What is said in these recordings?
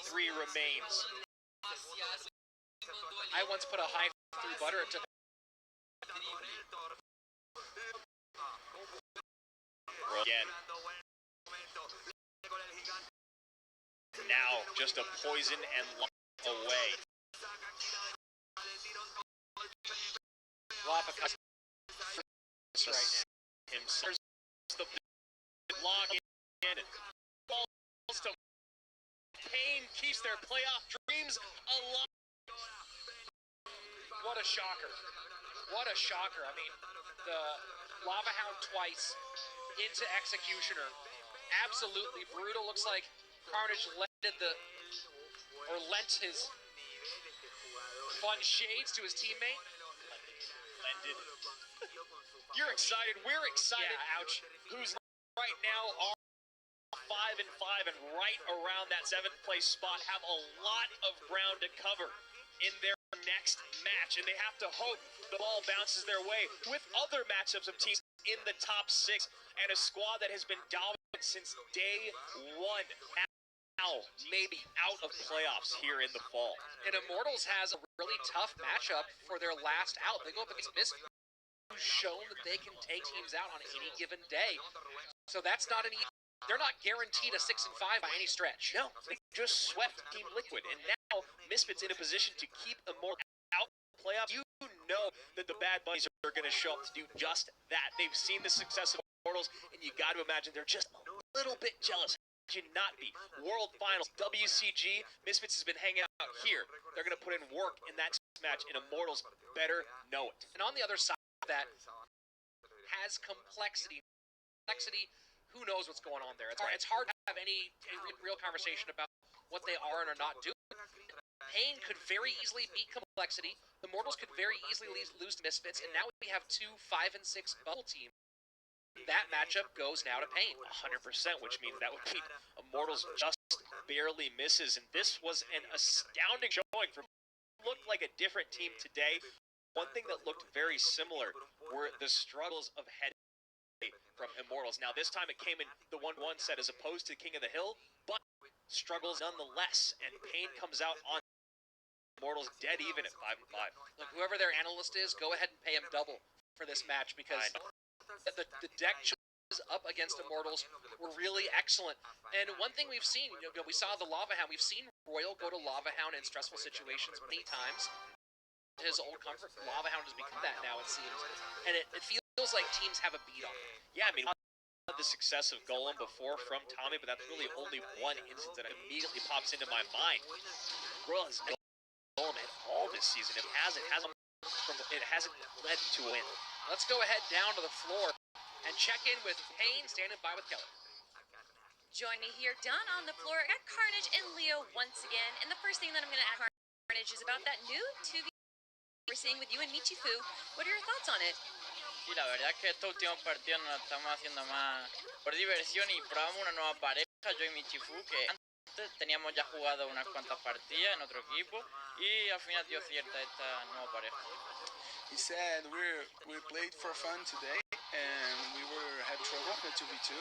3 remains. I once put a high through butter. It took again. Now just a poison and away. Lopakowski right now. Himself the log in and falls to Payne, keeps their playoff dreams alive. What a shocker. What a shocker. I mean, the Lava Hound twice into Executioner. Absolutely brutal. Looks like Carnage lent his fun shades to his teammate. Lended. You're excited. We're excited. Yeah, ouch. Who's right now are 5-5 and right around that 7th place spot, have a lot of ground to cover in their next match, and they have to hope the ball bounces their way with other matchups of teams in the top 6 and a squad that has been dominant since day 1. Now maybe out of playoffs here in the fall. And Immortals has a really tough matchup for their last out. They go up against Misfits, who's shown that they can take teams out on any given day. So that's not an easy. They're not guaranteed a 6-5 by any stretch. No, they just swept Team Liquid, and now Misfits in a position to keep Immortals out of the playoffs. You know that the Bad Bunnies are going to show up to do just that. They've seen the success of Immortals, and you got to imagine they're just a little bit jealous. Should not be. World Finals, WCG, Misfits has been hanging out here. They're going to put in work in that match, and Immortals better know it. And on the other side of that has complexity. Who knows what's going on there? It's hard to have any real conversation about what they are and are not doing. Pain could very easily beat Complexity. The Immortals could very easily lose to Misfits, and now we have 2 5 and 6 bubble teams. That matchup goes now to Pain. 100%, which means that would be Immortals just barely misses, and this was an astounding showing from looked like a different team today. One thing that looked very similar were the struggles of head from Immortals. Now this time it came in the 1-1 set as opposed to King of the Hill, but struggles nonetheless, and Pain comes out on Immortals dead even at 5-5. Look, whoever their analyst is, go ahead and pay him double for this match, because the deck choices up against Immortals were really excellent. And one thing we've seen, we saw the Lava Hound. We've seen Royal go to Lava Hound in stressful situations many times. His old comfort, Lava Hound has become that now, it seems. And it feels like teams have a beat on it. Yeah, I mean, had the success of Golem before from Tommy, but that's really only one instance that immediately pops into my mind. Royal has Golem at all this season. It hasn't led to a win. Let's go ahead down to the floor and check in with Pain, standing by with Kelly. Join me here, Don, on the floor at Carnage and Leo once again. And the first thing that I'm going to ask Carnage is about that new 2v we're seeing with you and Michifu. What are your thoughts on it? Sí, la verdad es que estos últimos partidos nos estamos haciendo más por diversión y probamos una nueva pareja, yo y Michifu, que antes teníamos ya jugado unas cuantas partidas en otro equipo y al final dio cierta esta nueva pareja. He said we played for fun today and we had trouble in the 2v2,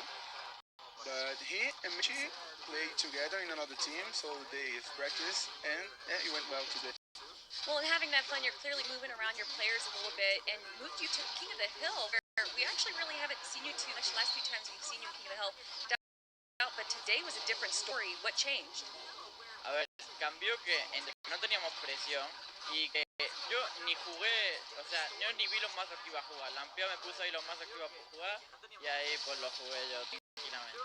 but he and Michi played together in another team, so they practiced and it went well today. Well, and having that fun, you're clearly moving around your players a little bit and moved you to King of the Hill, where we actually really haven't seen you too much. The last few times we've seen you in King of the Hill, but today was a different story. What changed? A ver, cambió que no teníamos presión y que yo ni jugué, o sea, yo ni vi los mazos que iba a jugar. Lampeo me puso ahí los mazos que iba a jugar y ahí pues los jugué yo tranquilamente.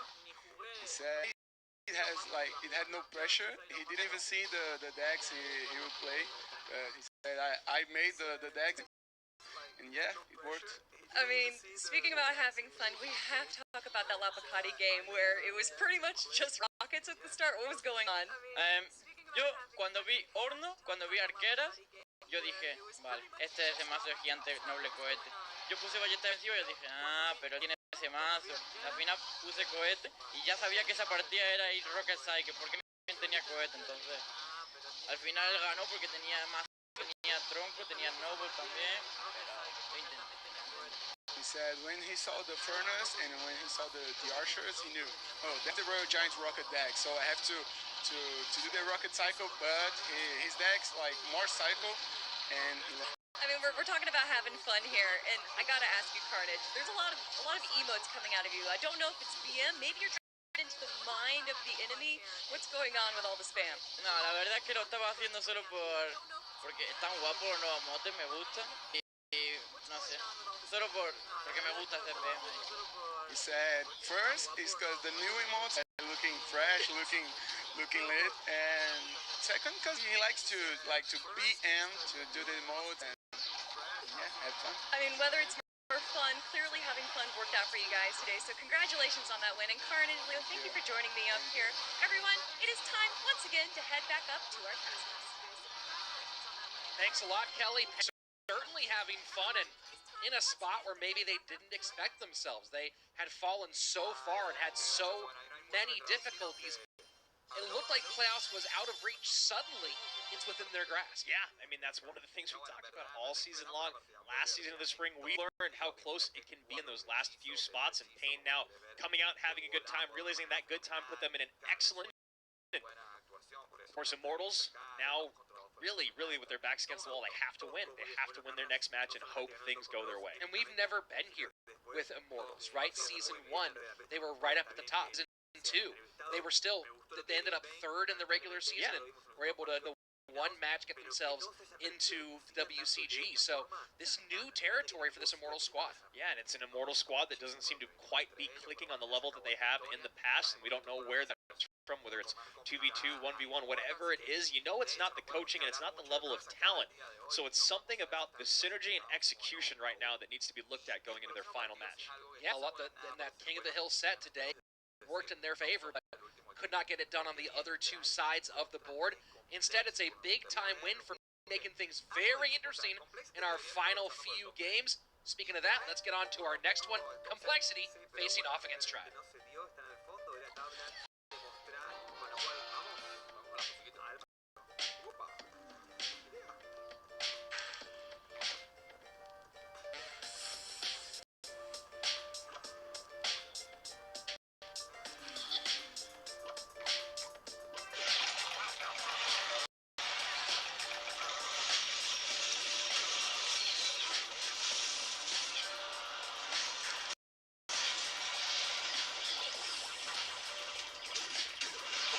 It had no pressure. He didn't even see the decks he would play. He said, I made the decks, and yeah, it worked. I mean, speaking about having fun, we have to talk about that Lapacati game where it was pretty much just rockets at the start. What was going on? Yo cuando vi horno, cuando vi arqueras, yo dije, vale, este es el mazo de gigante noble cohete. Yo puse ballesta defensiva y yo dije, pero tiene ese mazo. Al final puse cohete y ya sabía que esa partida era ir Rocket Side, porque tenía cohete, entonces al final él ganó porque tenía mazo, tenía tronco, tenía noble también, pero yo intenté. He said when he saw the furnace and when he saw the archers, he knew, oh, that's the Royal Giants rocket deck, so I have to to do the rocket cycle, but his deck's like more cycle, and he I mean, we're talking about having fun here, and I gotta ask you, Carnage. There's a lot of emotes coming out of you. I don't know if it's BM. Maybe you're trying to get into the mind of the enemy. What's going on with all the spam? No, la verdad es que lo estaba haciendo solo porque están guapos los nuevos motes, me gustan. Y no sé, solo porque me gusta hacer PM. He said first is because the new emotes are looking fresh, looking lit, and second because he likes to BM to do the emotes and yeah, have fun. I mean, whether it's more fun, clearly having fun worked out for you guys today. So congratulations on that win. And Carnage, Leo, thank you for joining me up here. Everyone, it is time once again to head back up to our castles. Thanks a lot, Kelly. Certainly having fun and in a spot where maybe they didn't expect themselves. They had fallen so far and had so many difficulties. It looked like playoffs was out of reach. Suddenly, it's within their grasp. Yeah, I mean, that's one of the things we talked about all season long. Last season of the spring, we learned how close it can be in those last few spots, and Payne now coming out, having a good time, realizing that good time put them in an excellent. Of course, Immortals now really with their backs against the wall, they have to win. They have to win their next match and hope things go their way. And we've never been here with Immortals, right? Season 1, they were right up at the top. Season 2, they ended up third in the regular season and were able to one match get themselves into the WCG. So this new territory for this Immortal squad. Yeah, and it's an Immortal squad that doesn't seem to quite be clicking on the level that they have in the past, and we don't know where that's from, whether it's 2v2, 1v1, whatever it is. You know it's not the coaching and it's not the level of talent. So it's something about the synergy and execution right now that needs to be looked at going into their final match. Yeah, and that King of the Hill set today worked in their favor, but could not get it done on the other two sides of the board. Instead, it's a big-time win for making things very interesting in our final few games. Speaking of that, let's get on to our next one, Complexity facing off against Tribe.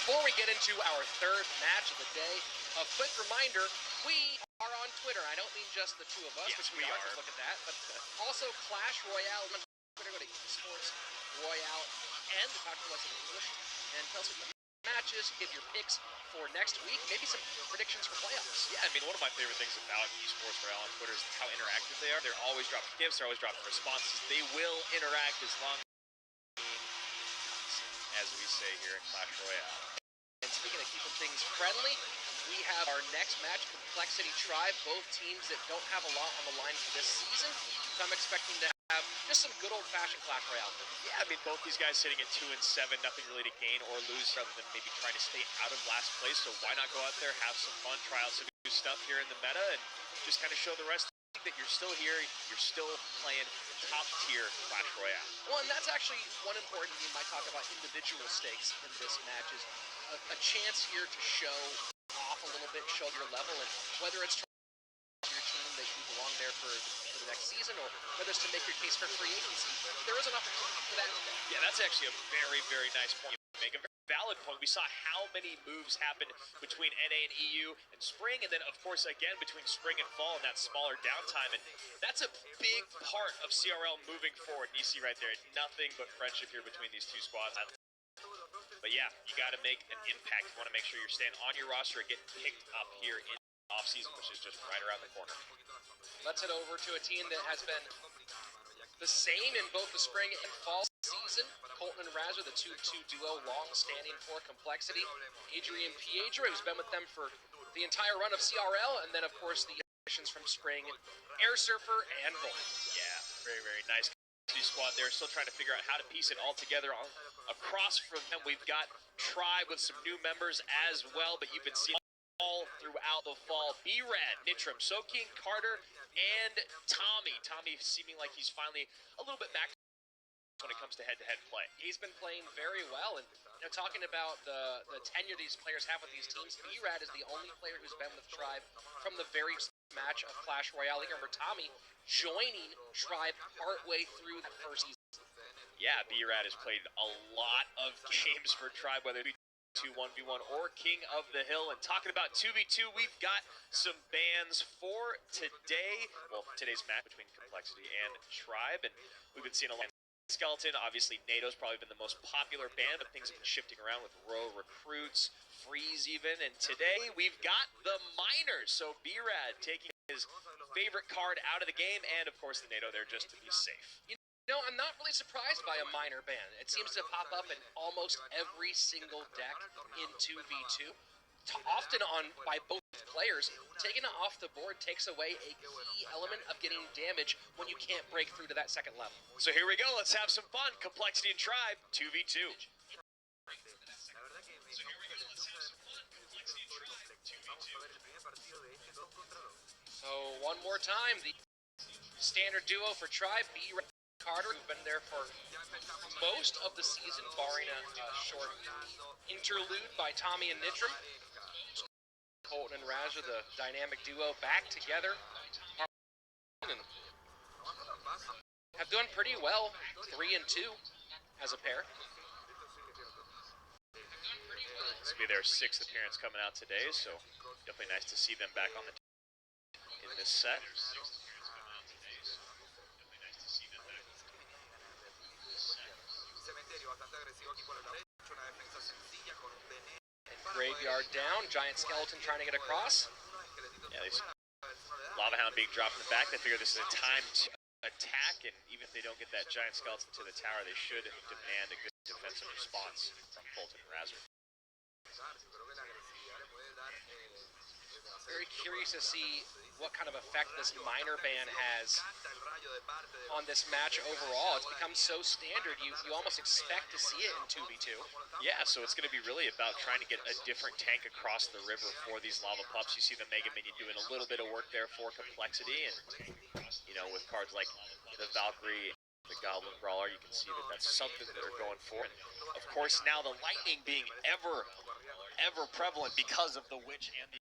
Before we get into our third match of the day, a quick reminder, we are on Twitter. I don't mean just the two of us, Yes, which we are. Just look at that, but also Clash Royale on Twitter. Go to Esports Royale and talk to us in English and tell us what the matches, give your picks for next week, maybe some predictions for playoffs. Yeah, I mean, one of my favorite things about Esports Royale on Twitter is how interactive they are. They're always dropping gifts, they're always dropping responses. They will interact as long as we say here in Clash Royale. And speaking of keeping things friendly, we have our next match, Complexity Tribe, both teams that don't have a lot on the line for this season. So I'm expecting to have just some good old-fashioned Clash Royale. Yeah, I mean, both these guys sitting at 2-7, nothing really to gain or lose rather than maybe trying to stay out of last place. So why not go out there, have some fun, try out some new stuff here in the meta, and just kind of show the rest that you're still here, you're still playing top-tier Clash Royale. Well, and that's actually one important thing you might talk about individual stakes in this match is a chance here to show off a little bit, show your level, and whether it's to your team that you belong there for the next season, or whether it's to make your case for free agency, there is an opportunity for that today. Yeah, that's actually a very nice point you make. A very valid point. We saw how many moves happened between NA and EU and Spring, and then, of course, again between Spring and Fall in that smaller downtime. And that's a big part of CRL moving forward. And you see right there, nothing but friendship here between these two squads. But yeah, you got to make an impact. You want to make sure you're staying on your roster and getting picked up here in off-season, which is just right around the corner. Let's head over to a team that has been the same in both the spring and fall season. Colton and Razor, the 2-2 duo, long-standing for Complexity. Adrian Piedra, who's been with them for the entire run of CRL, and then, of course, the additions from spring, Air Surfer and Volt. Yeah, very nice squad there. Still trying to figure out how to piece it all together. Across from them, we've got Tribe with some new members as well, but you've been seeing all throughout the fall. B-Rad, Nitram, Soking, Carter, and Tommy. Tommy seeming like he's finally a little bit back when it comes to head-to-head play. He's been playing very well, and talking about the tenure these players have with these teams, B-Rad is the only player who's been with Tribe from the very match of Clash Royale. You remember Tommy joining Tribe partway through that first season. Yeah, B-Rad has played a lot of games for Tribe, whether it be 1v1 or King of the Hill. And talking about 2v2, we've got some bans for today. Well, today's match between Complexity and Tribe, and we've been seeing a lot. Skeleton, obviously NATO's probably been the most popular ban, but things have been shifting around with Row recruits, Freeze even, and today we've got the Miners. So B-Rad taking his favorite card out of the game, and of course the NATO there just to be safe. You know, I'm not really surprised by a Miner ban. It seems to pop up in almost every single deck in 2v2. Often by both players. Taking it off the board takes away a key element of getting damage when you can't break through to that second level. So here we go, let's have some fun. Complexity and Tribe, 2v2. So one more time, the standard duo for Tribe, B-Rad Carter, who've been there for most of the season, barring a short interlude by Tommy and Nitram. Colton and Raja, the dynamic duo, back together and have done pretty well, 3-2 as a pair. This will be their 6th appearance coming out today, so definitely nice to see them back on the in this set. Graveyard down, Giant Skeleton trying to get across. Yeah, they see Lava Hound being dropped in the back. They figure this is a time to attack, and even if they don't get that Giant Skeleton to the tower, they should demand a good defensive response from Colton and Razor. Very curious to see what kind of effect this Miner ban has on this match overall. It's become so standard, you almost expect to see it in 2v2. Yeah, so it's going to be really about trying to get a different tank across the river for these Lava Pups. You see the Mega Minion doing a little bit of work there for Complexity, and, you know, with cards like the Valkyrie, the Goblin Brawler, you can see that that's something that they're going for. And of course, now the Lightning being ever prevalent because of the Witch and the